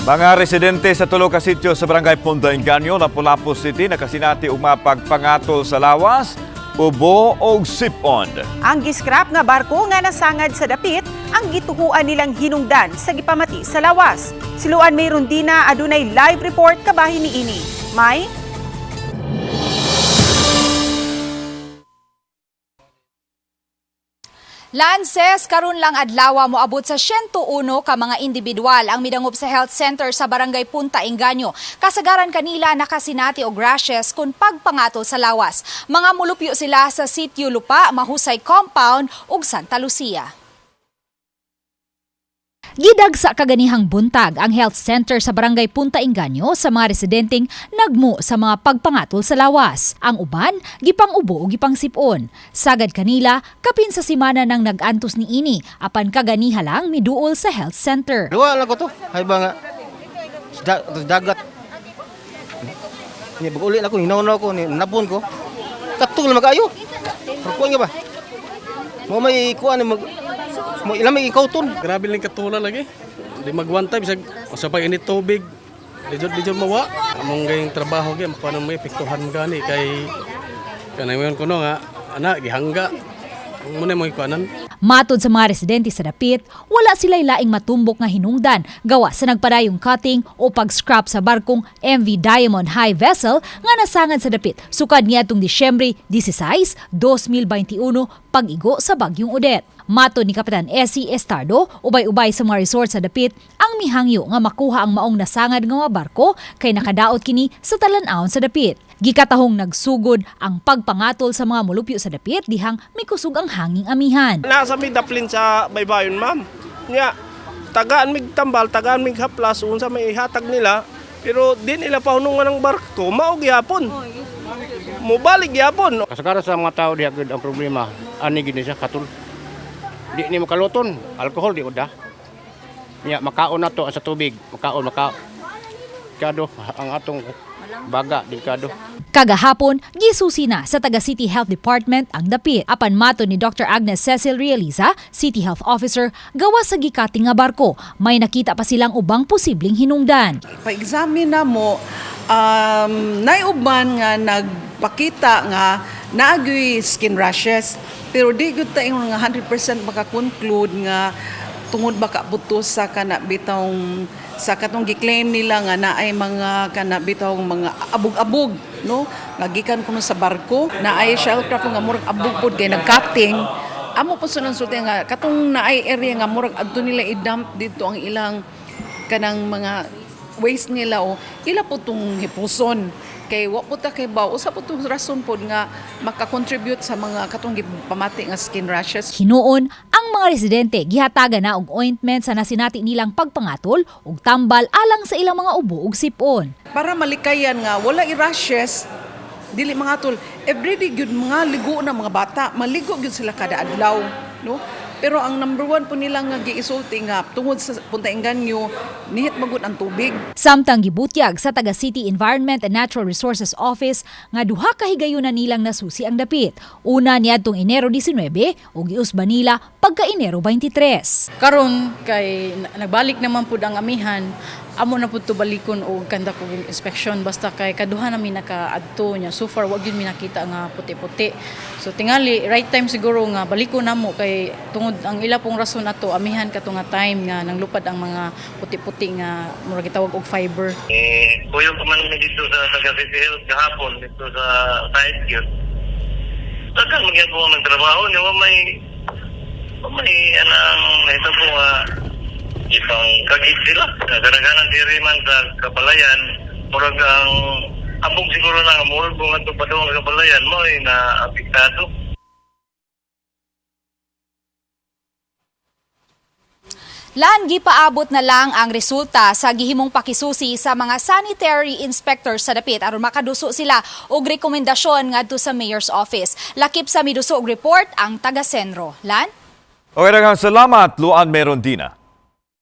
Mga residente sa tulo ka sitio sa Barangay Punta Inganyo, Lapu-Lapu City nakasinati og mapagpangatol sa lawas, ubo o sipon. Ang giskrap nga barko nga nasangad sa dapit ang gituhuan nilang hinungdan sa gipamati sa lawas. Siluan mayroon din na adunay live report kabahin ni ini. May Lances, karon lang adlaw moabot sa 101 ka mga individual ang midangop sa health center sa Barangay Punta Inganyo. Kasagaran kanila nakasinati og rashes kun pagpangatol sa lawas. Mga mulupyo sila sa Sitio Lupa, Mahusay Compound ug Santa Lucia. Gidag sa kaganihang buntag ang health center sa Barangay Punta Inganyo sa mga residenteng nagmo sa mga pagpangatol sa lawas. Ang uban, gipang ubo o gipang sipon. Sagad kanila, kapin sa simana nang nag-antos ni ini, apan kaganiha lang miduol sa health center. Duwa lang ko to, hay ba nga, dagat. Ni baguli ako, hinaw ko, nabon ko. Katul magayo. Perkuan nga ba? Mo may kuan mo ilang may ikauton. Grabe lang katula lagi. Di mag one time sa pag init tubig. Di mawa. Among gayong trabaho gyud mako nang may epektuhan gani kay kanang ko no nga ana gihangga. Muna mo ikuanan. Matod sa mga residente sa dapit, wala sila'y laing matumbok nga hinungdan gawa sa nagpadayong cutting o pag-scrap sa barkong MV Diamond High Vessel nga nasangad sa dapit sukad niadtong Disyembre 16, 2021 pag-igo sa Bagyong Odette. Matod ni Kapitan Essie Estardo, ubay-ubay sa mga resort sa dapit, ang mihangyo nga makuha ang maong nasangad nga mga barko kay nakadaot kini sa talan-awon sa dapit. Gikatahong nagsugod ang pagpangatol sa mga mulupyo sa dapit dihang may kusog ang hanging amihan. Nasa may daplin sa baybayon, ma'am. Nga, tagaan mig tambal, tagaan mig haplas, unsa may ihatag nila, pero di nila pahunungan ng barko, maog yapon. Mubalik yapon. Kasagaran sa mga tao diha gud ang problema, ani gini siya katul. Di ni makaluton, alcohol di udah. Nya makaon nato sa tubig, makaon kado ang atong baga di kado. Kagahapon, gisusi na sa Taga City Health Department ang dapit. Apan mato ni Dr. Agnes Cecil Realiza, City Health Officer, gawa sa gikating nga barko, may nakita pa silang ubang posibleng hinungdan. Pa-examine na mo, naiuban nga nagpakita nga naagyoy skin rashes, pero di gud ta ingon nga 100% maka-conclude nga tungod baka butos sa kana bitawng sa katong giklaim nila nga naay mga kana bitawng mga abog-abog, no, nga gikan kuno sa barko, naay shellcraft nga murag abog pod kay nagcutting. Amo po sunod sulti nga katong naay area nga murag adto nila i-dump dito ang ilang kanang mga waste nila o ila po tong hipuson. Kay wa po ta kay baw usa po tong rason pod nga maka-contribute sa mga katong pamati nga skin rashes. Hinuon ang mga residente gihatagan na og ointment sa nasinati nilang pagpangatol ug tambal alang sa ilang mga ubo ug sipon. Para malikayan nga wala i-rashes, dili mga tol, everyday gyud mga ligo na mga bata, maligo gyud sila kada adlaw, no? Pero ang number one po nila nga giisulti nga tungod sa Punta Inganyo, nihit magud ang tubig. Samtang gibutyag sa Taga City Environment and Natural Resources Office nga duha ka higayunan nilang nasusi ang dapit. Una niadtong Enero 19 ug giusba nila pagka Enero 23. Karon kay nagbalik naman pud ang amihan, amo na pud to balikon og kanda ko inspection basta kay kaduha na mi nakaadto nya. So far wa gyud mi nakita nga puti-puti. So tingali right time siguro nga balikon namo kay tungod ang ila pong rason ato amihan kato nga time nga nanglupad ang mga puti-puti nga murag gitawag og fiber. Kuyo pa man dito sa Taga City Health gahapon dito sa site yun. Tagal magyapon ng trabaho niya may anang ito po ipang kagit sila. Kadaghanan diri man sa Kapalayan, murag ang ambong siguro na murag bunga to padong sa Kapalayan mo ay naapektado. Lan gipaabot na lang ang resulta sa gihimong pakisusi sa mga sanitary inspectors sa dapit aron makaduso sila og rekomendasyon ngadto sa mayor's office. Lakip sa miduso og report ang taga Senro. Lan? Okay, salamat, Luan Merondina.